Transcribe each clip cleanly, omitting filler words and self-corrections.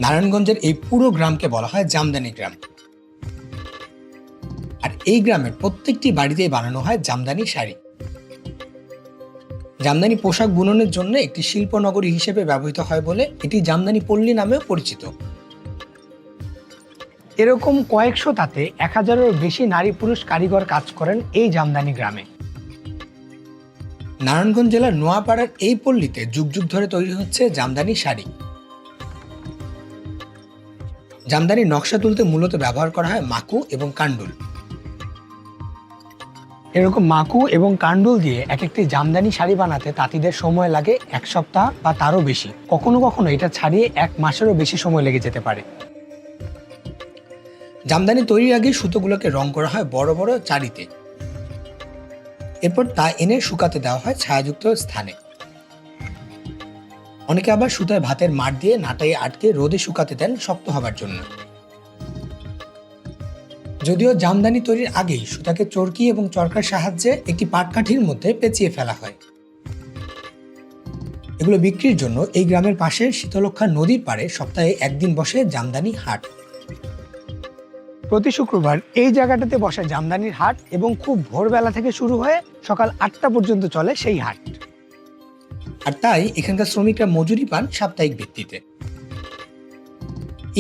নারায়ণগঞ্জের এই পুরো গ্রামকে বলা হয় জামদানি গ্রাম। আর এই গ্রামের প্রত্যেকটি বাড়িতেই বানানো হয় জামদানি শাড়ি। জামদানি পোশাক বুননের জন্য একটি শিল্পনগরী হিসেবে ব্যবহৃত হয় বলে এটি জামদানি পল্লী নামেও পরিচিত। এরকম কয়েকশো তাতে 1000-এরও বেশি নারী পুরুষ কারিগর কাজ করেন এই জামদানি গ্রামে। নারায়ণগঞ্জ জেলার নোয়াপাড়ার এই পল্লীতে যুগ যুগ ধরে তৈরি হচ্ছে জামদানি শাড়ি। জামদানির নকশা তুলতে মূলত ব্যবহার করা হয় মাকু এবং কান্ডুল। এরকম মাকু এবং কান্ডুল দিয়ে এক একটি জামদানি শাড়ি বানাতে তাঁতিদের সময় লাগে 1 সপ্তাহ বা তারও বেশি। কখনো কখনো এটা ছাড়িয়ে 1 মাসেরও বেশি সময় লেগে যেতে পারে। জামদানি তৈরির আগে সুতোগুলোকে রং করা হয় বড় বড় চারিতে। এরপর তা এনে শুকাতে দেওয়া হয় ছায়াযুক্ত স্থানে। অনেকে আবার সুতায় ভাতের মাড় দিয়ে নাটাই আটকে রোদে শুকাতে দেন শক্ত হবার জন্য। যদিও জামদানি তৈরির আগেই সুতাকে চরকি এবং চরকার সাহায্যে একটি পাটকাঠির মধ্যে পেঁচিয়ে ফেলা হয়। এগুলো বিক্রির জন্য এই গ্রামের পাশে শীতলক্ষা নদীর পাড়ে সপ্তাহে একদিন বসে জামদানি হাট। প্রতি শুক্রবার এই জায়গাটাতে বসে জামদানির হাট এবং খুব ভোরবেলা থেকে শুরু হয়ে সকাল 8টা পর্যন্ত চলে সেই হাট। আর তাই এখানকার শ্রমিকরা মজুরি পান সাপ্তাহিক ভিত্তিতে।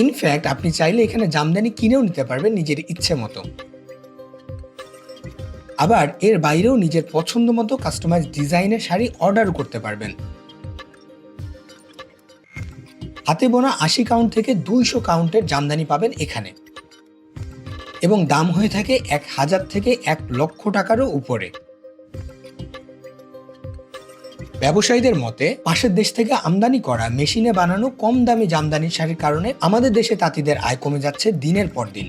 ইনফ্যাক্ট আপনি চাইলে এখানে জামদানি কিনেও নিতে পারবেন নিজের ইচ্ছে মতো। আবার এর বাইরেও নিজের পছন্দ মতো কাস্টমাইজ ডিজাইনের শাড়ি অর্ডার করতে পারবেন। হাতে বোনা 80 কাউন্ট থেকে 200 কাউন্টের জামদানি পাবেন এখানে, এবং দাম হয়ে থাকে 1000 থেকে 1 লক্ষ টাকারও উপরে। ব্যবসায়ীদের মতে পাশের দেশ থেকে আমদানি করা মেশিনে বানানো কম দামি জামদানি শাড়ির কারণে আমাদের দেশে তাঁতিদের আয় কমে যাচ্ছে দিনের পর দিন।